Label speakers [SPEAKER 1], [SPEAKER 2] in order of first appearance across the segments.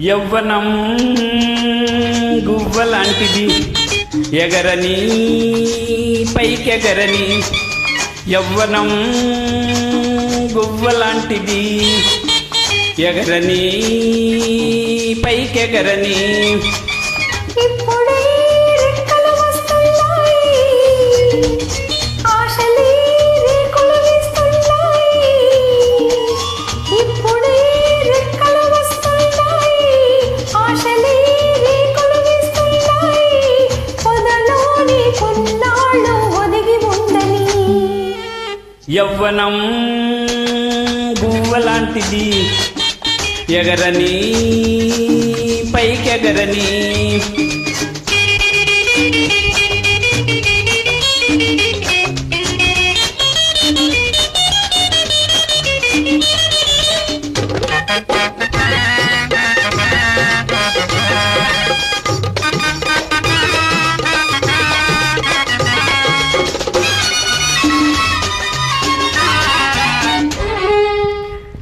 [SPEAKER 1] యవ్వనం గువ్వలాంటిది, ఎగరని పైకెగరని. యవ్వనం గువ్వలాంటిది, ఎగరని పైకెగరని. యవ్వనం గువ్వలాంటిది, ఎగరని పైకెగరని.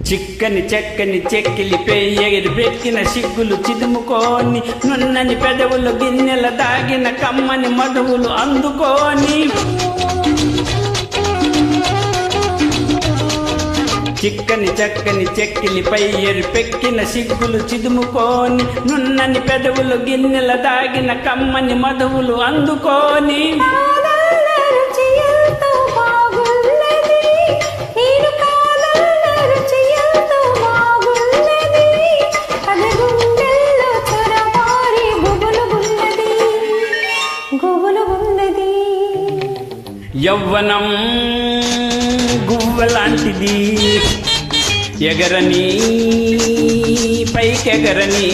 [SPEAKER 1] చిక్కని చెక్కని చెక్కిలిపై ఎగిరి పెట్టిన సిగ్గులు చిదుముకొని, నున్నని పెదవులు గిన్నెల దాగిన కమ్మని మధువులు అందుకొని. చిక్కని చక్కని చెక్కిలిపై ఎరిపెక్కిన సిగ్గులు చిదుముకొని, నున్నని పెదవులు గిన్నెల దాగిన కమ్మని మధువులు అందుకొని. యవ్వనం గువ్వలాంటిది, ఎగరని పైకెగరని.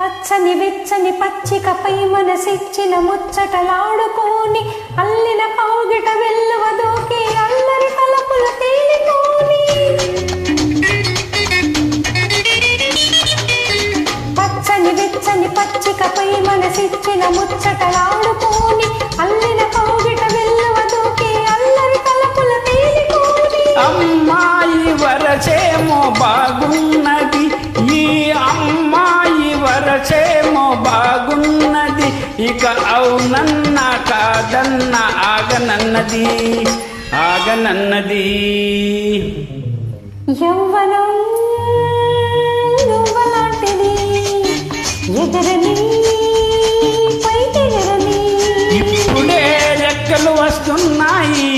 [SPEAKER 2] పచ్చని వెచ్చని పచ్చికపై మనసిచ్చిన ముచ్చటలాడుకోని, అల్లిన కౌగిట వెల్లువ దూకి అల్లరి తలపులు తేలికోని. పచ్చని వెచ్చని పచ్చికపై మనసిచ్చిన ముచ్చటలాడుకోని, అల్లిన కౌగిట వెల్లువ దూకి అల్లరి తలపులు తేలికోని.
[SPEAKER 1] అమ్మాయి వరసేమో బాగున్నది, ఈ అమ్మాయి వరసేమో బాగున్నది, ఇక అవునన్నా కాదన్నా ఆగనన్నది ఆగనన్నది.
[SPEAKER 2] యవ్వనం గువ్వలాంటిది, ఎగరని పైకెగరని.
[SPEAKER 1] ఇప్పుడే రెక్కలు వస్తున్నాయి,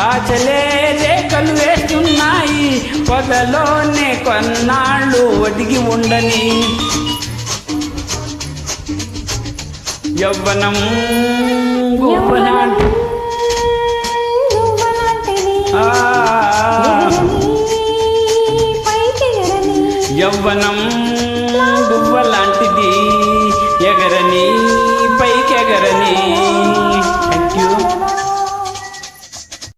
[SPEAKER 1] ఆచలే రేఖలు వేస్తున్నాయి, పొదలోనే కొన్నాళ్ళు ఒదిగి ఉండని. యవ్వనం గువ్వలాంటిది,
[SPEAKER 2] పైకెగరని.
[SPEAKER 1] యవ్వనం